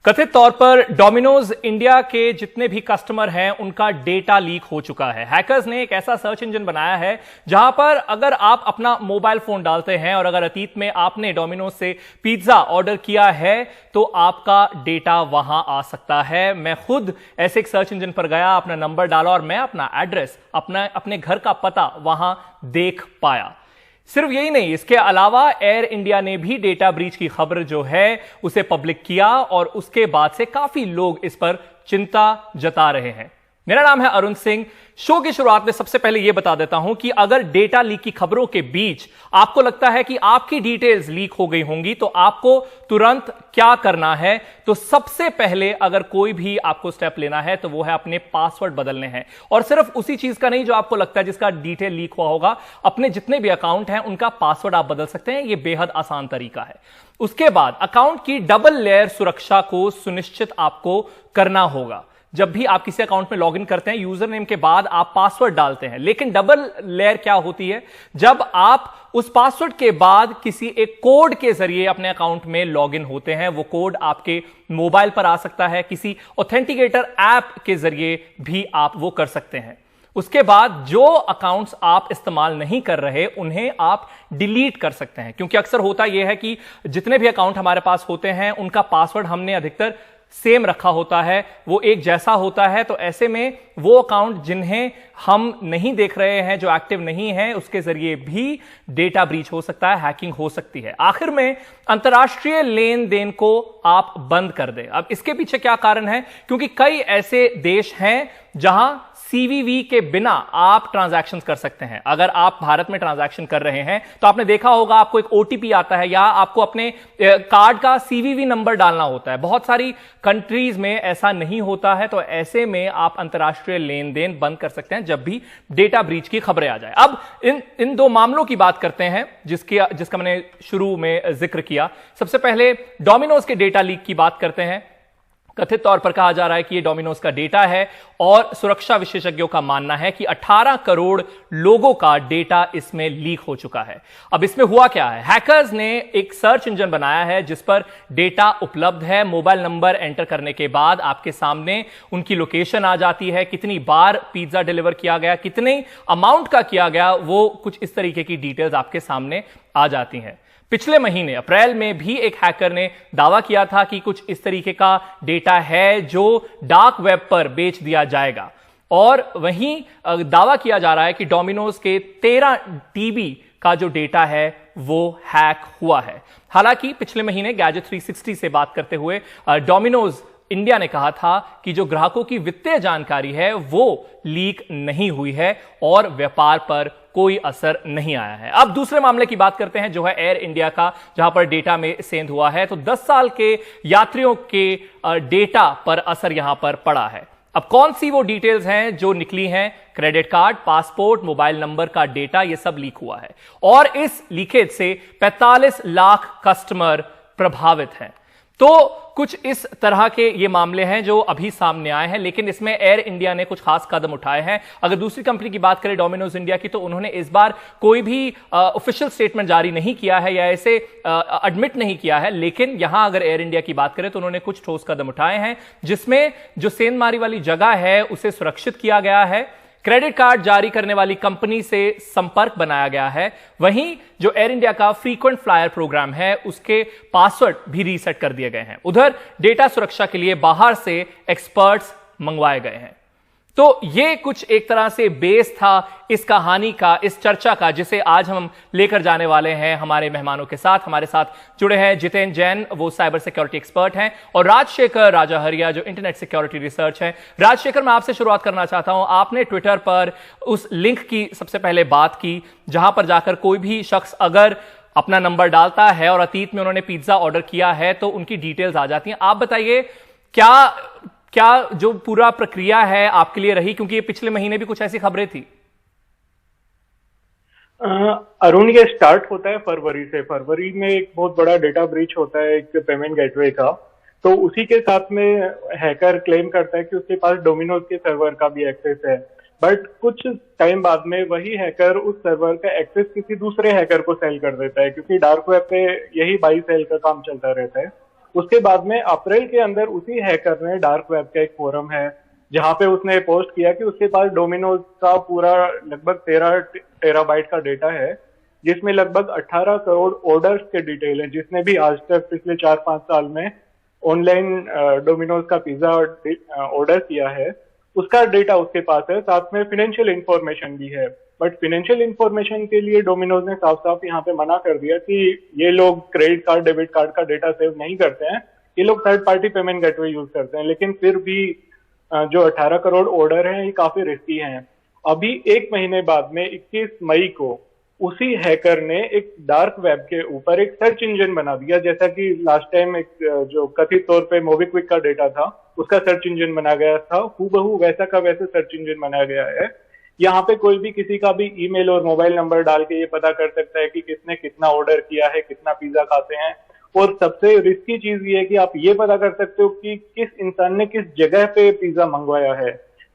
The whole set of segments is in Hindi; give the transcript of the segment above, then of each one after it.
कथित तौर पर डोमिनोज इंडिया के जितने भी कस्टमर हैं उनका डेटा लीक हो चुका है। हैकर्स ने एक ऐसा सर्च इंजन बनाया है जहां पर अगर आप अपना मोबाइल फोन डालते हैं और अगर अतीत में आपने डोमिनोज से पिज्जा ऑर्डर किया है तो आपका डेटा वहां आ सकता है। मैं खुद ऐसे एक सर्च इंजन पर गया, अपना नंबर डाला और मैं अपना एड्रेस, अपने घर का पता वहां देख पाया। सिर्फ यही नहीं, इसके अलावा एयर इंडिया ने भी डेटा ब्रीच की खबर जो है उसे पब्लिक किया और उसके बाद से काफी लोग इस पर चिंता जता रहे हैं। मेरा नाम है अरुण सिंह। शो की शुरुआत में सबसे पहले यह बता देता हूं कि अगर डेटा लीक की खबरों के बीच आपको लगता है कि आपकी डिटेल्स लीक हो गई होंगी तो आपको तुरंत क्या करना है। तो सबसे पहले अगर कोई भी आपको स्टेप लेना है तो वो है अपने पासवर्ड बदलने हैं, और सिर्फ उसी चीज का नहीं जो आपको लगता है जिसका डिटेल लीक हुआ होगा। अपने जितने भी अकाउंट हैं उनका पासवर्ड आप बदल सकते हैं, यह बेहद आसान तरीका है। उसके बाद अकाउंट की डबल लेयर सुरक्षा को सुनिश्चित आपको करना होगा। जब भी आप किसी अकाउंट में लॉगिन करते हैं, यूजर नेम के बाद आप पासवर्ड डालते हैं, लेकिन डबल लेयर क्या होती है? जब आप उस पासवर्ड के बाद किसी एक कोड के जरिए अपने अकाउंट में लॉगिन होते हैं, वो कोड आपके मोबाइल पर आ सकता है, किसी ऑथेंटिकेटर ऐप के जरिए भी आप वो कर सकते हैं। उसके बाद जो अकाउंट्स आप इस्तेमाल नहीं कर रहे उन्हें आप डिलीट कर सकते हैं, क्योंकि अक्सर होता यह है कि जितने भी अकाउंट हमारे पास होते हैं उनका पासवर्ड हमने अधिकतर सेम रखा होता है, वो एक जैसा होता है। तो ऐसे में वो अकाउंट जिन्हें हम नहीं देख रहे हैं, जो एक्टिव नहीं है, उसके जरिए भी डेटा ब्रीच हो सकता है, हैकिंग हो सकती है। आखिर में अंतर्राष्ट्रीय लेन देन को आप बंद कर दें। अब इसके पीछे क्या कारण है? क्योंकि कई ऐसे देश हैं जहां सीवीवी के बिना आप ट्रांजैक्शंस कर सकते हैं। अगर आप भारत में ट्रांजैक्शन कर रहे हैं तो आपने देखा होगा आपको एक ओटीपी आता है या आपको अपने कार्ड का सीवीवी नंबर डालना होता है। बहुत सारी कंट्रीज में ऐसा नहीं होता है, तो ऐसे में आप अंतर्राष्ट्रीय लेन देन बंद कर सकते हैं जब भी डेटा ब्रीच की खबरें आ जाए। अब इन दो मामलों की बात करते हैं जिसका मैंने शुरू में जिक्र किया। सबसे पहले डोमिनोज के डेटा लीक की बात करते हैं। कथित तौर पर कहा जा रहा है कि यह डोमिनोज का डेटा है और सुरक्षा विशेषज्ञों का मानना है कि 18 करोड़ लोगों का डेटा इसमें लीक हो चुका है। अब इसमें हुआ क्या है? हैकर्स ने एक सर्च इंजन बनाया है जिस पर डेटा उपलब्ध है। मोबाइल नंबर एंटर करने के बाद आपके सामने उनकी लोकेशन आ जाती है, कितनी बार पिज्जा डिलीवर किया गया, कितने अमाउंट का किया गया, वो कुछ इस तरीके की डिटेल्स आपके सामने आ जाती हैं। पिछले महीने अप्रैल में भी एक हैकर ने दावा किया था कि कुछ इस तरीके का डेटा है जो डार्क वेब पर बेच दिया जाएगा, और वहीं दावा किया जा रहा है कि डोमिनोज के 13 टीबी का जो डेटा है वो हैक हुआ है। हालांकि पिछले महीने गैजेट 360 से बात करते हुए डोमिनोज इंडिया ने कहा था कि जो ग्राहकों की वित्तीय जानकारी है वो लीक नहीं हुई है और व्यापार पर कोई असर नहीं आया है। अब दूसरे मामले की बात करते हैं जो है एयर इंडिया का, जहां पर डेटा में सेंध हुआ है। तो 10 साल के यात्रियों के डेटा पर असर यहां पर पड़ा है। अब कौन सी वो डिटेल्स हैं जो निकली हैं? Credit card, passport, mobile number का डेटा, यह सब लीक हुआ है और इस लीकेज से 45 लाख कस्टमर प्रभावित हैं। तो कुछ इस तरह के ये मामले हैं जो अभी सामने आए हैं, लेकिन इसमें एयर इंडिया ने कुछ खास कदम उठाए हैं। अगर दूसरी कंपनी की बात करें डोमिनोज इंडिया की, तो उन्होंने इस बार कोई भी ऑफिशियल स्टेटमेंट जारी नहीं किया है या ऐसे एडमिट नहीं किया है, लेकिन यहां अगर एयर इंडिया की बात करें तो उन्होंने कुछ ठोस कदम उठाए हैं, जिसमें जो सेंधमारी वाली जगह है उसे सुरक्षित किया गया है। क्रेडिट कार्ड जारी करने वाली कंपनी से संपर्क बनाया गया है। वहीं जो एयर इंडिया का फ्रीक्वेंट फ्लायर प्रोग्राम है उसके पासवर्ड भी रीसेट कर दिए गए हैं। उधर डेटा सुरक्षा के लिए बाहर से एक्सपर्ट्स मंगवाए गए हैं। तो ये कुछ एक तरह से बेस था इस कहानी का, इस चर्चा का, जिसे आज हम लेकर जाने वाले हैं हमारे मेहमानों के साथ। हमारे साथ जुड़े हैं जितेंद्र जैन, वो साइबर सिक्योरिटी एक्सपर्ट हैं, और राजशेखर राजाहरिया जो इंटरनेट सिक्योरिटी रिसर्च है। राजशेखर, मैं आपसे शुरुआत करना चाहता हूं। आपने ट्विटर पर उस लिंक की सबसे पहले बात की जहां पर जाकर कोई भी शख्स अगर अपना नंबर डालता है और अतीत में उन्होंने पिज्जा ऑर्डर किया है तो उनकी डिटेल्स आ जाती हैं। आप बताइए क्या जो पूरा प्रक्रिया है आपके लिए रही, क्योंकि ये पिछले महीने भी कुछ ऐसी खबरें थी। अरुण, ये स्टार्ट होता है फरवरी से। फरवरी में एक बहुत बड़ा डेटा ब्रीच होता है एक पेमेंट गेटवे का, तो उसी के साथ में हैकर क्लेम करता है कि उसके पास डोमिनोज के सर्वर का भी एक्सेस है। बट कुछ टाइम बाद में वही हैकर उस सर्वर का एक्सेस किसी दूसरे हैकर को सेल कर देता है, क्योंकि डार्क वेब पे यही बाई सेल का काम चलता रहता है। उसके बाद में अप्रैल के अंदर उसी हैकर ने, डार्क वेब का एक फोरम है जहां पे उसने पोस्ट किया कि उसके पास डोमिनोज का पूरा लगभग 13 टेराबाइट का डेटा है, जिसमें लगभग 18 करोड़ ऑर्डर्स के डिटेल है। जिसने भी आज तक पिछले 4-5 साल में ऑनलाइन डोमिनोज का पिज्जा ऑर्डर किया है, उसका डेटा उसके पास है। साथ में फाइनेंशियल इंफॉर्मेशन भी है। बट फाइनेंशियल इंफॉर्मेशन के लिए डोमिनोज ने साफ साफ यहाँ पे मना कर दिया कि ये लोग क्रेडिट कार्ड, डेबिट कार्ड का डेटा सेव नहीं करते हैं, ये लोग third party payment gateway use करते हैं। लेकिन फिर भी जो 18 करोड़ ऑर्डर हैं ये काफी रिस्की हैं। अभी एक महीने बाद में 21 मई को उसी हैकर ने एक डार्क वेब के ऊपर एक सर्च इंजन बना दिया, जैसा कि लास्ट टाइम एक जो कथित तौर पे मोबिक्विक का डेटा था उसका सर्च इंजन बना गया था, हूबहू वैसा का वैसे सर्च इंजन बनाया गया है। यहाँ पे कोई भी किसी का भी ईमेल और मोबाइल नंबर डाल के ये पता कर सकता है कि किसने कितना ऑर्डर किया है, कितना पिज्जा खाते हैं। और सबसे रिस्की चीज ये है कि आप ये पता कर सकते हो कि किस इंसान ने किस जगह पे पिज्जा मंगवाया है।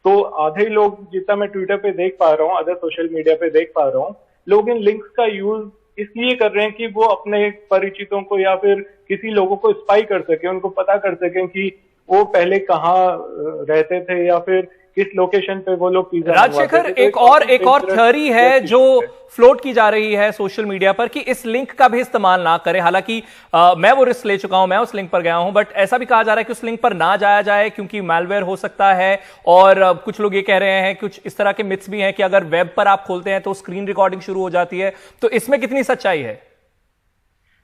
तो आधे लोग, जितना मैं ट्विटर पे देख पा रहा हूँ, अदर सोशल मीडिया पे देख पा रहा हूँ, लोग इन लिंक्स का यूज इसलिए कर रहे हैं कि वो अपने परिचितों को या फिर किसी लोगों को स्पाई कर सके, उनको पता कर सके कि वो पहले कहाँ रहते थे या फिर किस लोकेशन पे वो लोग पिज्जा। राजशेखर, एक और थ्योरी है जो फ्लोट की जा रही है सोशल मीडिया पर कि इस लिंक का भी इस्तेमाल ना करें। हालांकि मैं वो रिस्क ले चुका हूं, मैं उस लिंक पर गया हूं, बट ऐसा भी कहा जा रहा है कि उस लिंक पर ना जाया जाए क्योंकि मैलवेयर हो सकता है। और कुछ लोग ये कह रहे हैं, कुछ इस तरह के मिथ्स भी हैं कि अगर वेब पर आप खोलते हैं तो स्क्रीन रिकॉर्डिंग शुरू हो जाती है। तो इसमें कितनी सच्चाई है?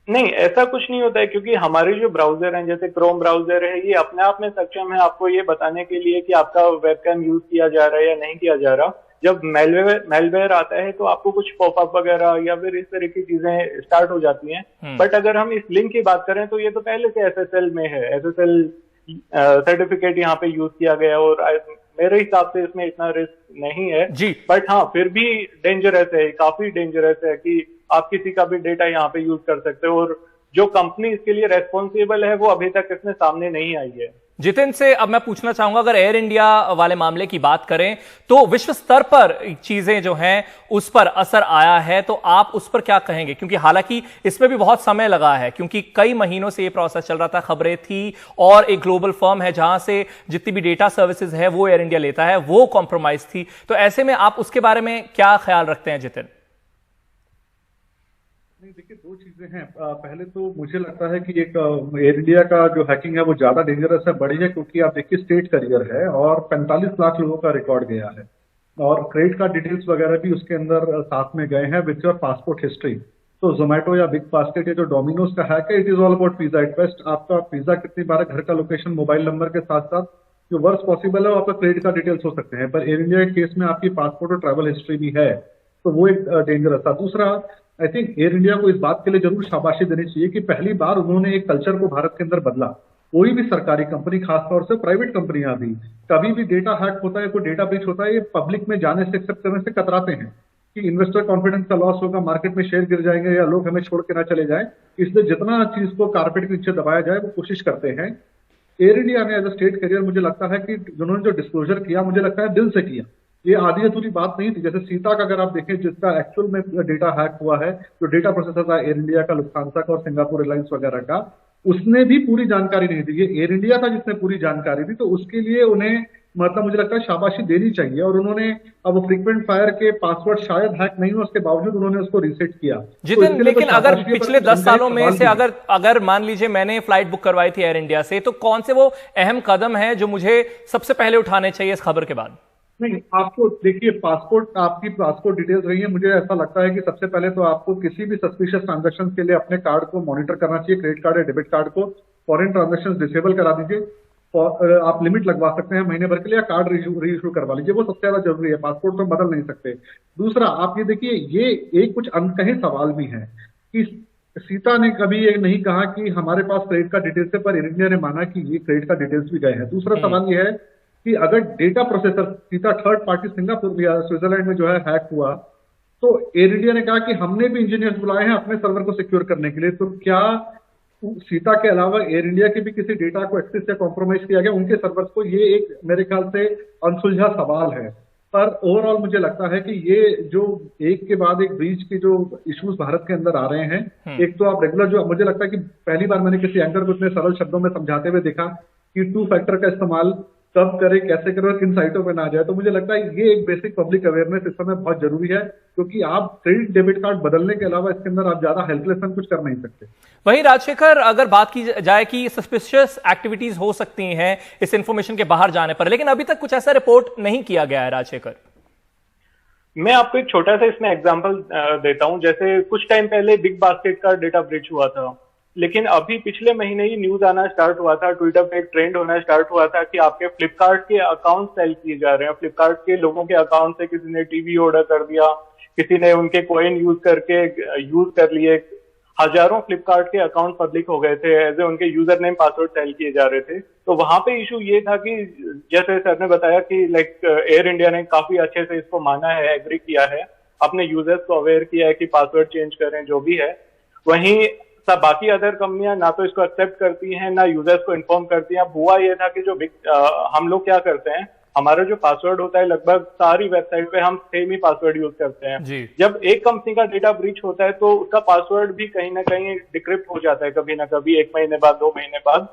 नहीं, ऐसा कुछ नहीं होता है, क्योंकि हमारे जो ब्राउजर हैं, जैसे क्रोम ब्राउजर है, ये अपने आप में सक्षम है आपको ये बताने के लिए कि आपका वेबकैम यूज किया जा रहा है या नहीं किया जा रहा। जब मेलवेयर आता है तो आपको कुछ पॉपअप वगैरह या फिर इस तरह की चीजें स्टार्ट हो जाती हैं। बट अगर हम इस लिंक की बात करें तो ये तो पहले से एसएसएल में है, एसएसएल सर्टिफिकेट यहाँ पे यूज किया गया और मेरे हिसाब से इसमें इतना रिस्क नहीं है जी। बट हाँ, फिर भी डेंजरस है, काफी डेंजरस है कि आप किसी का भी डेटा यहाँ पे यूज कर सकते हो। और जो कंपनी इसके लिए रेस्पॉन्सिबल है वो अभी तक इसमें सामने नहीं आई है। जितिन से अब मैं पूछना चाहूंगा, अगर एयर इंडिया वाले मामले की बात करें तो विश्व स्तर पर चीजें जो हैं उस पर असर आया है, तो आप उस पर क्या कहेंगे? क्योंकि हालांकि इसमें भी बहुत समय लगा है, क्योंकि कई महीनों से ये प्रोसेस चल रहा था, खबरें थी, और एक ग्लोबल फर्म है जहां से जितनी भी डेटा सर्विसेज है वो एयर इंडिया लेता है, वो कॉम्प्रोमाइज थी। तो ऐसे में आप उसके बारे में क्या ख्याल रखते हैं जितिन? नहीं, देखिए, दो चीजें हैं। पहले तो मुझे लगता है कि एक एयर इंडिया का जो हैकिंग है वो ज्यादा डेंजरस है, बड़ी है, क्योंकि आप देखिए स्टेट करियर है और 45 लाख लोगों का रिकॉर्ड गया है और क्रेडिट कार्ड डिटेल्स वगैरह भी उसके अंदर साथ में गए हैं विथ योर पासपोर्ट हिस्ट्री। तो जोमेटो या बिग बास्केट या जो डोमिनोज का हैक है, it is all about pizza at best. आपका पिज्जा कितनी बार है, घर का लोकेशन, मोबाइल नंबर के साथ साथ जो वर्स्ट पॉसिबल है वो आपका क्रेडिट कार्ड डिटेल्स हो सकते हैं। पर एयर इंडिया के केस में आपकी पासपोर्ट और ट्रैवल हिस्ट्री भी है, तो वो एक डेंजरस था। दूसरा, आई थिंक एयर इंडिया को इस बात के लिए जरूर शाबाशी देनी चाहिए कि पहली बार उन्होंने एक कल्चर को भारत के अंदर बदला। कोई भी सरकारी कंपनी, खासतौर से प्राइवेट कंपनियां भी, कभी भी डेटा हैक होता है, कोई डेटा ब्रीच होता है, ये पब्लिक में जाने से, एक्सेप्ट करने से कतराते हैं कि इन्वेस्टर कॉन्फिडेंस का लॉस होगा, मार्केट में शेयर गिर जाएंगे या लोग हमें छोड़ के ना चले जाएं। इसलिए जितना चीज को कारपेट के नीचे दबाया जाए वो कोशिश करते हैं। एयर इंडिया ने एज अ स्टेट करियर, मुझे लगता है कि उन्होंने जो डिस्क्लोजर किया, मुझे लगता है दिल से किया। ये आधी अधूरी बात नहीं थी। जैसे सीता का अगर आप देखें, जिसका एक्चुअल में डेटा हैक हुआ है, जो डेटा प्रोसेसर था एयर इंडिया का, लुफ्थांसा का और सिंगापुर एयरलाइंस वगैरह का, उसने भी पूरी जानकारी नहीं दी। ये एयर इंडिया था जिसने पूरी जानकारी दी, तो उसके लिए उन्हें, मतलब मुझे लगता है, शाबाशी देनी चाहिए। और उन्होंने, अब फ्रीक्वेंट फायर के पासवर्ड शायद हैक नहीं हो, उसके बावजूद उन्होंने उसको रीसेट किया। जितिन, लेकिन अगर पिछले 10 सालों में से अगर मान लीजिए मैंने फ्लाइट बुक करवाई थी एयर इंडिया से, तो कौन से वो अहम कदम है जो मुझे सबसे पहले उठाने चाहिए इस खबर के बाद? नहीं, आपको देखिए, पासपोर्ट, आपकी पासपोर्ट डिटेल्स रही है। मुझे ऐसा लगता है कि सबसे पहले तो आपको किसी भी सस्पिशियस ट्रांजैक्शन के लिए अपने कार्ड को मॉनिटर करना चाहिए, क्रेडिट कार्ड या डेबिट कार्ड को। फॉरेन ट्रांजैक्शन डिसेबल करा दीजिए, और आप लिमिट लगवा सकते हैं महीने भर के लिए, या कार्ड री इशू करवा लीजिए, वो सबसे ज्यादा जरूरी है। पासपोर्ट तो बदल नहीं सकते। दूसरा, आप ये देखिए, ये एक कुछ अनकहे सवाल भी है कि सीता ने कभी ये नहीं कहा कि हमारे पास क्रेडिट कार्ड डिटेल्स है, पर एयर इंडिया ने माना कि ये क्रेडिट कार्ड डिटेल्स भी गए हैं। दूसरा सवाल ये है कि अगर data processor Sita third party Singapore या स्विट्जरलैंड में जो है हैक हुआ, तो एयर इंडिया ने कहा कि हमने भी इंजीनियर्स बुलाए हैं अपने सर्वर को सिक्योर करने के लिए। तो क्या सीता के अलावा एयर इंडिया के भी किसी डेटा को एक्सेस या कॉम्प्रोमाइज किया गया उनके सर्वर्स को? ये एक मेरे ख्याल से अनसुलझा सवाल है। पर ओवरऑल मुझे लगता है कि ये जो एक के बाद एक ब्रीच के जो इश्यूज भारत के अंदर आ रहे हैं, एक तो आप रेगुलर जो मुझे लगता है कि पहली बार मैंने किसी एंकर को इतने सरल शब्दों में समझाते हुए देखा कि टू फैक्टर का इस्तेमाल कब करे, कैसे करे और किन साइटों पे ना जाए। तो मुझे लगता है ये एक बेसिक पब्लिक अवेयरनेस इस समय बहुत जरूरी है, क्योंकि आप क्रेडिट डेबिट कार्ड बदलने के अलावा इसके अंदर आप ज्यादा हेल्पलेस कुछ कर नहीं सकते। वहीं राजशेखर, अगर बात की जाए कि सस्पिशियस एक्टिविटीज हो सकती हैं इस इंफॉर्मेशन के बाहर जाने पर, लेकिन अभी तक कुछ ऐसा रिपोर्ट नहीं किया गया है। राजशेखर, मैं आपको एक छोटा सा इसमें एग्जांपल देता हूं। जैसे कुछ टाइम पहले बिग बास्केट का डेटा ब्रीच हुआ था, लेकिन अभी पिछले महीने ही न्यूज आना स्टार्ट हुआ था, ट्विटर पे एक ट्रेंड होना स्टार्ट हुआ था कि आपके फ्लिपकार्ट के अकाउंट सेल किए जा रहे हैं। फ्लिपकार्ट के लोगों के अकाउंट से किसी ने टीवी ऑर्डर कर दिया, किसी ने उनके कॉइन यूज कर लिए। हजारों फ्लिपकार्ट के अकाउंट पब्लिक हो गए थे, एज ए उनके यूजर नेम पासवर्ड सेल किए जा रहे थे। तो वहां पे इशू ये था कि जैसे सर ने बताया कि लाइक एयर इंडिया ने काफी अच्छे से इसको माना है, एग्री किया है, अपने यूजर्स को अवेयर किया है कि पासवर्ड चेंज करें जो भी है। वहीं सब बाकी अदर कंपनियां ना तो इसको एक्सेप्ट करती हैं, ना यूजर्स को इन्फॉर्म करती हैं। अब हुआ ये था कि जो हम लोग क्या करते हैं, हमारा जो पासवर्ड होता है लगभग सारी वेबसाइट पे हम सेम ही पासवर्ड यूज करते हैं। जब एक कंपनी का डेटा ब्रीच होता है तो उसका पासवर्ड भी कहीं ना कहीं डिक्रिप्ट हो जाता है, कभी ना कभी 1 महीने बाद, 2 महीने बाद।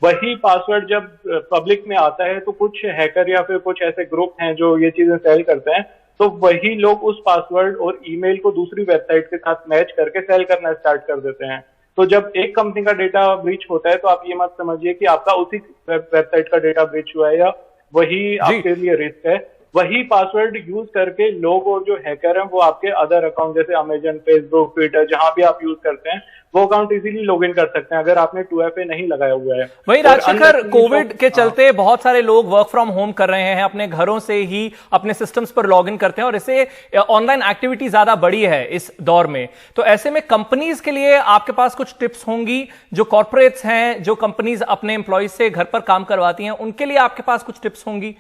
वही पासवर्ड जब पब्लिक में आता है तो कुछ हैकर या फिर कुछ ऐसे ग्रुप हैं जो ये चीजें सेल करते हैं, तो वही लोग उस पासवर्ड और ईमेल को दूसरी वेबसाइट के साथ मैच करके सेल करना स्टार्ट कर देते हैं। तो जब एक कंपनी का डेटा ब्रीच होता है तो आप ये मत समझिए कि आपका उसी वेबसाइट का डेटा ब्रीच हुआ है या वही आपके लिए रिस्क है। वही पासवर्ड यूज करके लोग और जो हैकर हैं वो आपके अदर अकाउंट जैसे अमेजन, फेसबुक, ट्विटर, जहां भी आप यूज करते हैं वो अकाउंट इजीली लॉग इन कर सकते हैं अगर आपने 2FA नहीं लगाया हुआ है। वही राजशेखर, कोविड के चलते बहुत सारे लोग वर्क फ्रॉम होम कर रहे हैं, अपने घरों से ही अपने सिस्टम्स पर लॉग इन करते हैं और इससे ऑनलाइन एक्टिविटी ज्यादा बढ़ी है इस दौर में। तो ऐसे में कंपनीज के लिए आपके पास कुछ टिप्स होंगी, जो कॉर्पोरेट्स हैं, जो कंपनीज अपने एम्प्लॉयज से घर पर काम करवाती हैं, उनके लिए आपके पास कुछ टिप्स होंगी?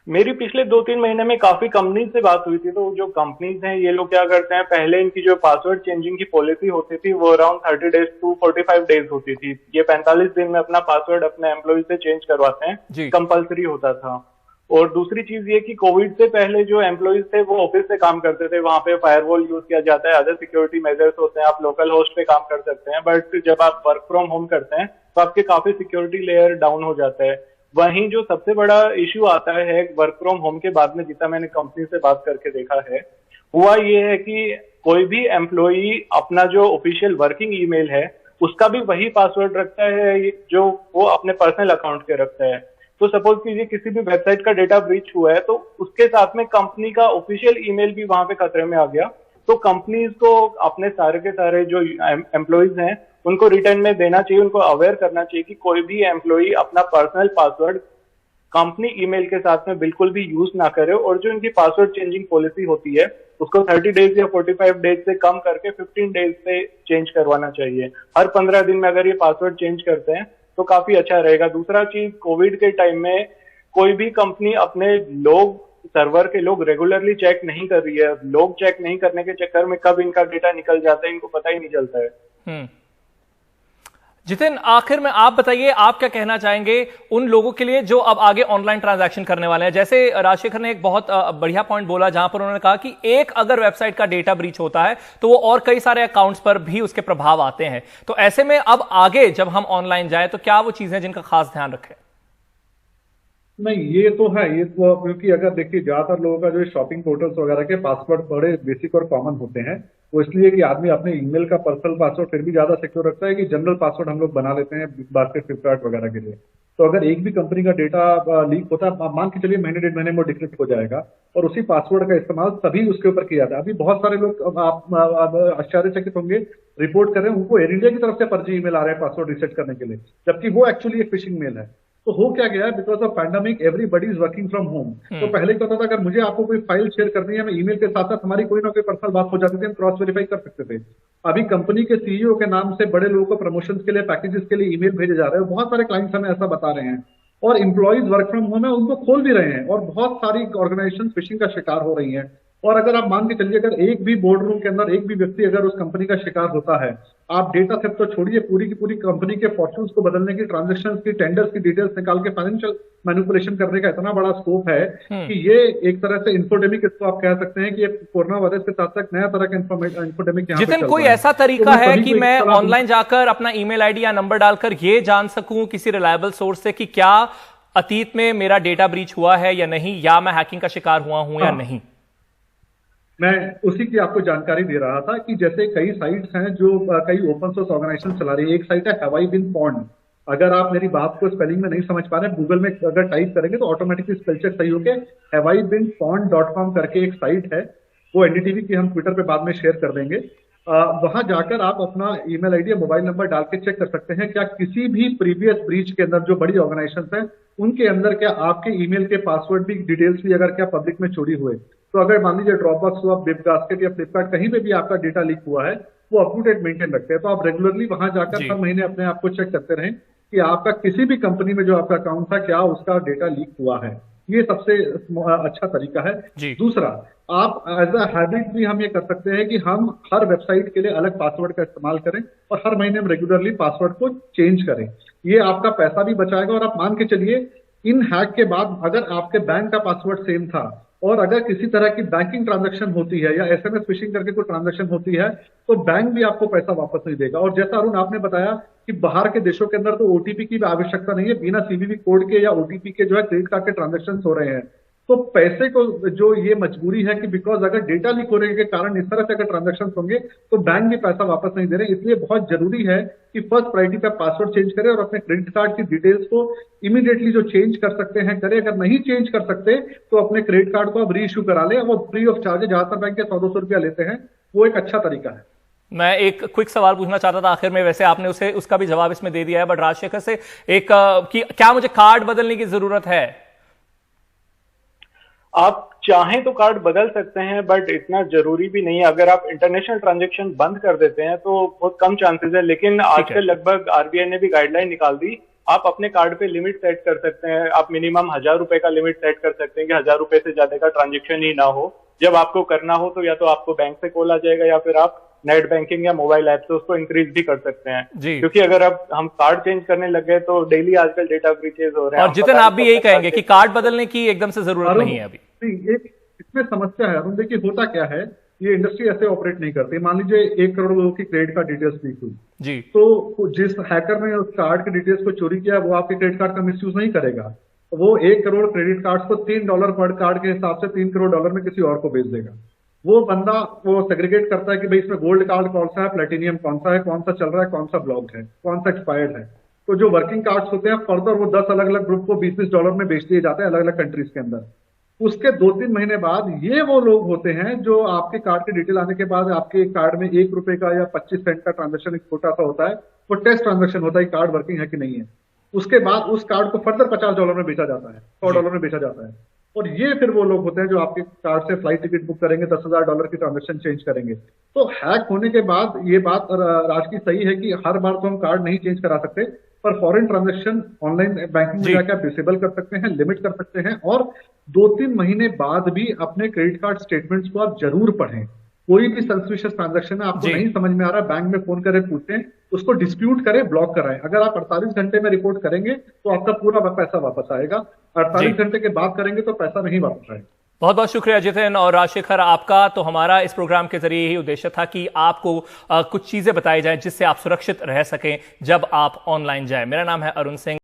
मेरी पिछले 2-3 महीने में काफी कंपनीज से बात हुई थी। तो जो कंपनीज हैं ये लोग क्या करते हैं, पहले इनकी जो पासवर्ड चेंजिंग की पॉलिसी होती थी वो अराउंड 30 डेज टू 45 डेज होती थी। ये 45 दिन में अपना पासवर्ड अपने एम्प्लॉय से चेंज करवाते हैं, कंपलसरी होता था। और दूसरी चीज ये कि कोविड से पहले जो एम्प्लॉयज थे वो ऑफिस से काम करते थे, वहां पे फायरवॉल यूज किया जाता है, अदर सिक्योरिटी मेजर्स होते हैं, आप लोकल होस्ट पे काम कर सकते हैं। बट जब आप वर्क फ्रॉम होम करते हैं तो आपके काफी सिक्योरिटी लेयर डाउन हो जाता है। वहीं जो सबसे बड़ा इश्यू आता है वर्क फ्रॉम होम के बाद में, जितना मैंने कंपनी से बात करके देखा है, हुआ ये है कि कोई भी एम्प्लॉई अपना जो ऑफिशियल वर्किंग ईमेल है उसका भी वही पासवर्ड रखता है जो वो अपने पर्सनल अकाउंट के रखता है। तो सपोज कीजिए किसी भी वेबसाइट का डेटा ब्रीच हुआ है तो उसके साथ में कंपनी का ऑफिशियल ईमेल भी वहां पे खतरे में आ गया। तो कंपनीज को अपने सारे के सारे जो एम्प्लॉइज हैं उनको रिटर्न में देना चाहिए, उनको अवेयर करना चाहिए कि कोई भी एम्प्लॉई अपना पर्सनल पासवर्ड कंपनी ईमेल के साथ में बिल्कुल भी यूज ना करे। और जो इनकी पासवर्ड चेंजिंग पॉलिसी होती है उसको 30 डेज या 45 डेज से कम करके 15 डेज से चेंज करवाना चाहिए। हर 15 दिन में अगर ये पासवर्ड चेंज करते हैं तो काफी अच्छा रहेगा। दूसरा चीज, कोविड के टाइम में कोई भी कंपनी अपने सर्वर के लोग रेगुलरली चेक नहीं कर रही है। लोग चेक नहीं करने के चक्कर में कब इनका डेटा निकल जाता है इनको पता ही नहीं चलता है। जितिन, आखिर में आप बताइए, आप क्या कहना चाहेंगे उन लोगों के लिए जो अब आगे ऑनलाइन ट्रांजैक्शन करने वाले हैं? जैसे राजशेखर ने एक बहुत बढ़िया पॉइंट बोला जहां पर उन्होंने कहा कि एक अगर वेबसाइट का डेटा ब्रीच होता है तो वो और कई सारे अकाउंट्स पर भी उसके प्रभाव आते हैं। तो ऐसे में अब आगे जब हम ऑनलाइन जाए तो क्या वो चीजें जिनका खास ध्यान रखें? नहीं, ये तो है, ये तो क्योंकि अगर देखिए ज्यादातर लोगों का जो शॉपिंग पोर्टल्स वगैरह के पासवर्ड बड़े बेसिक और कॉमन होते हैं, वो इसलिए कि आदमी अपने ईमेल का पर्सनल पासवर्ड फिर भी ज्यादा सिक्योर रखता है कि जनरल पासवर्ड हम लोग बना लेते हैं बास्केट, फ्लिपकार्ट वगैरह के लिए। तो अगर एक भी कंपनी का डेटा लीक होता है, मान के चलिए महीने 1.5 महीने में डिक्रिप्ट हो जाएगा और उसी पासवर्ड का इस्तेमाल सभी उसके ऊपर किया जाता है। अभी बहुत सारे लोग आप आश्चर्यचकित होंगे, रिपोर्ट कर रहे हैं उनको एयर इंडिया की तरफ से फर्जी ईमेल आ रहे हैं पासवर्ड रीसेट करने के लिए, जबकि वो एक्चुअली एक फिशिंग मेल है। तो हो क्या गया है, because of pandemic everybody is working from home. तो पहले क्या होता था, अगर मुझे आपको कोई फाइल शेयर करनी है, मैं ईमेल के साथ साथ हमारी कोई ना कोई पर्सनल बात हो जाती थी, हम क्रॉस वेरीफाई कर सकते थे। अभी कंपनी के सीईओ के नाम से बड़े लोगों को प्रमोशंस के लिए, पैकेजेस के लिए ईमेल भेजे जा रहे हैं। बहुत सारे क्लाइंट्स हमें ऐसा बता रहे हैं और एम्प्लॉइज वर्क फ्रॉम होम है उनको खोल भी रहे हैं और बहुत सारी ऑर्गेनाइजेशन फिशिंग का शिकार हो रही हैं। और अगर आप मान के चलिए, अगर एक भी बोर्ड रूम के अंदर एक भी व्यक्ति अगर उस कंपनी का शिकार होता है, आप डेटा थेफ्ट तो छोड़िए, पूरी की पूरी कंपनी के फॉर्च्यून्स को बदलने की, ट्रांजेक्शन्स की, टेंडर्स की डिटेल्स निकाल के फाइनेंशियल मैनिपुलेशन करने का इतना बड़ा स्कोप है कि ये एक तरह से इंफोडेमिक, इसको आप कह सकते हैं कि कोरोना वायरस के साथ साथ नया तरह का इंफोडेमिक यहाँ पे जितिन, चल कोई रहा है। ऐसा तरीका तो है सभी कि को मैं इस तरह ऑनलाइन जाकर अपना ईमेल आईडी या नंबर डालकर ये जान सकूं किसी रिलायबल सोर्स से कि क्या अतीत में मेरा डेटा ब्रीच हुआ है या नहीं, या मैं हैकिंग का शिकार हुआ हूं या नहीं? मैं उसी की आपको जानकारी दे रहा था कि जैसे कई साइट्स हैं जो कई ओपन सोर्स ऑर्गेनाइजेशन चला रही है। एक साइट है हैवाई बिन पॉन्ड। अगर आप मेरी बात को स्पेलिंग में नहीं समझ पा रहे हैं, गूगल में अगर टाइप करेंगे तो ऑटोमेटिकली स्पेल चेक सही होके hawaiibinpond.com करके एक साइट है, वो एनडीटीवी की हम ट्विटर पे बाद में शेयर कर देंगे। वहां जाकर आप अपना ईमेल आईडी या मोबाइल नंबर डाल के चेक कर सकते हैं क्या किसी भी प्रीवियस ब्रीच के अंदर जो बड़ी ऑर्गेनाइजेशंस हैं उनके अंदर क्या आपके ईमेल के पासवर्ड भी, डिटेल्स भी अगर क्या पब्लिक में चोरी हुए। तो अगर मान लीजिए ड्रॉपबॉक्स हुआ, बिगबास्केट या फ्लिपकार्ट, कहीं पे भी आपका डेटा लीक हुआ है, वो अप टू डेट मेंटेन रखते हैं। तो आप रेगुलरली वहां जाकर हर महीने अपने आप को चेक करते रहें कि आपका किसी भी कंपनी में जो आपका अकाउंट था क्या उसका डेटा लीक हुआ है। ये सबसे अच्छा तरीका है। दूसरा, आप एज अ हैबिट भी हम ये कर सकते हैं कि हम हर वेबसाइट के लिए अलग पासवर्ड का इस्तेमाल करें और हर महीने हम रेगुलरली पासवर्ड को चेंज करें। ये आपका पैसा भी बचाएगा। और आप मान के चलिए, इन हैक के बाद अगर आपके बैंक का पासवर्ड सेम था और अगर किसी तरह की बैंकिंग ट्रांजैक्शन होती है या एसएमएस फिशिंग करके कोई ट्रांजैक्शन होती है तो बैंक भी आपको पैसा वापस नहीं देगा। और जैसा अरुण आपने बताया कि बाहर के देशों के अंदर तो ओटीपी की आवश्यकता नहीं है, बिना सीवीवी कोड के या ओटीपी के जो है क्रेडिट कार्ड के ट्रांजैक्शन हो रहे हैं। तो पैसे को जो ये मजबूरी है कि बिकॉज अगर डेटा लीक होने के कारण इस तरह से अगर ट्रांजैक्शन होंगे तो बैंक भी पैसा वापस नहीं दे रहे। इसलिए बहुत जरूरी है कि फर्स्ट प्रायोरिटी पे पासवर्ड चेंज करें और अपने क्रेडिट कार्ड की डिटेल्स को इमीडिएटली जो चेंज कर सकते हैं करें। अगर नहीं चेंज कर सकते तो अपने क्रेडिट कार्ड को आप री इश्यू करा लें। वो फ्री ऑफ चार्ज है, ज्यादातर बैंक के 100-200 रुपया लेते हैं, वो एक अच्छा तरीका है। मैं एक क्विक सवाल पूछना चाहता था आखिर में, वैसे आपने उसका भी जवाब इसमें दे दिया है, बट राजशेखर से एक कि क्या मुझे कार्ड बदलने की जरूरत है? आप चाहें तो कार्ड बदल सकते हैं, बट इतना जरूरी भी नहीं है। अगर आप इंटरनेशनल ट्रांजैक्शन बंद कर देते हैं तो बहुत कम चांसेस है। लेकिन आजकल लगभग आरबीआई ने भी गाइडलाइन निकाल दी, आप अपने कार्ड पे लिमिट सेट कर सकते हैं। आप मिनिमम 1000 रुपए का लिमिट सेट कर सकते हैं कि 1000 रुपए से ज्यादा का ट्रांजेक्शन ही ना हो। जब आपको करना हो तो या तो आपको बैंक से कॉल आ जाएगा या फिर आप नेट बैंकिंग या मोबाइल ऐप से उसको इंक्रीज भी कर सकते हैं। क्योंकि अगर अब हम कार्ड चेंज करने लग गए तो डेली आजकल डेटा ब्रीचेज हो रहे हैं। और जितिन, आप भी यही कहेंगे कि कार्ड बदलने की एकदम से जरूरत नहीं है अभी? एक इसमें समस्या है अरुण, देखिए होता क्या है, ये इंडस्ट्री ऐसे ऑपरेट नहीं करती। मान लीजिए 1 करोड़ लोगों की क्रेडिट कार्ड डिटेल्स लीक हुई जी, तो जिस हैकर ने उस कार्ड के डिटेल्स को चोरी किया वो आपके क्रेडिट कार्ड का मिसयूज नहीं करेगा। वो 1 करोड़ क्रेडिट कार्ड को $3 पर कार्ड के हिसाब से $3 करोड़ में किसी और को बेच देगा। वो बंदा वो सेग्रीगेट करता है कि भाई इसमें गोल्ड कार्ड कौन सा है, प्लेटिनियम कौन सा है, कौन सा चल रहा है, कौन सा ब्लॉक्ड है, कौन सा एक्सपायर्ड है। तो जो वर्किंग कार्ड्स होते हैं फर्दर वो 10 अलग अलग ग्रुप को $20 में बेच दिए जाते हैं अलग अलग कंट्रीज के अंदर। उसके 2-3 महीने बाद ये वो लोग होते हैं जो आपके कार्ड की डिटेल आने के बाद आपके कार्ड में ₹1 का या 25 सेंट का ट्रांजेक्शन एक छोटा सा होता है, वो टेस्ट ट्रांजेक्शन होता है, कार्ड वर्किंग है कि नहीं है। उसके बाद उस कार्ड को फर्दर $50 में बेचा जाता है, $100 में बेचा जाता है। और ये फिर वो लोग होते हैं जो आपके कार्ड से फ्लाइट टिकट बुक करेंगे, $10,000 की ट्रांजेक्शन चेंज करेंगे। तो हैक होने के बाद ये बात राज की सही है कि हर बार तो हम कार्ड नहीं चेंज करा सकते, पर फॉरेन ट्रांजैक्शन ऑनलाइन बैंकिंग में जाकर डिसेबल कर सकते हैं, लिमिट कर सकते हैं। और 2-3 महीने बाद भी अपने क्रेडिट कार्ड स्टेटमेंट्स को आप जरूर पढ़ें। कोई भी सस्पिशियस ट्रांजैक्शन है आपको नहीं समझ में आ रहा है, बैंक में फोन करें, पूछें, उसको डिस्प्यूट करें, ब्लॉक कराएं। अगर आप 48 घंटे में रिपोर्ट करेंगे तो आपका पूरा पैसा वापस आएगा। 48 घंटे के बाद करेंगे तो पैसा नहीं वापस आएगा। बहुत बहुत शुक्रिया जितिन और राजशेखर आपका। तो हमारा इस प्रोग्राम के जरिए यही उद्देश्य था कि आपको कुछ चीजें बताई जाएं जिससे आप सुरक्षित रह सकें जब आप ऑनलाइन जाएं। मेरा नाम है अरुण सिंह।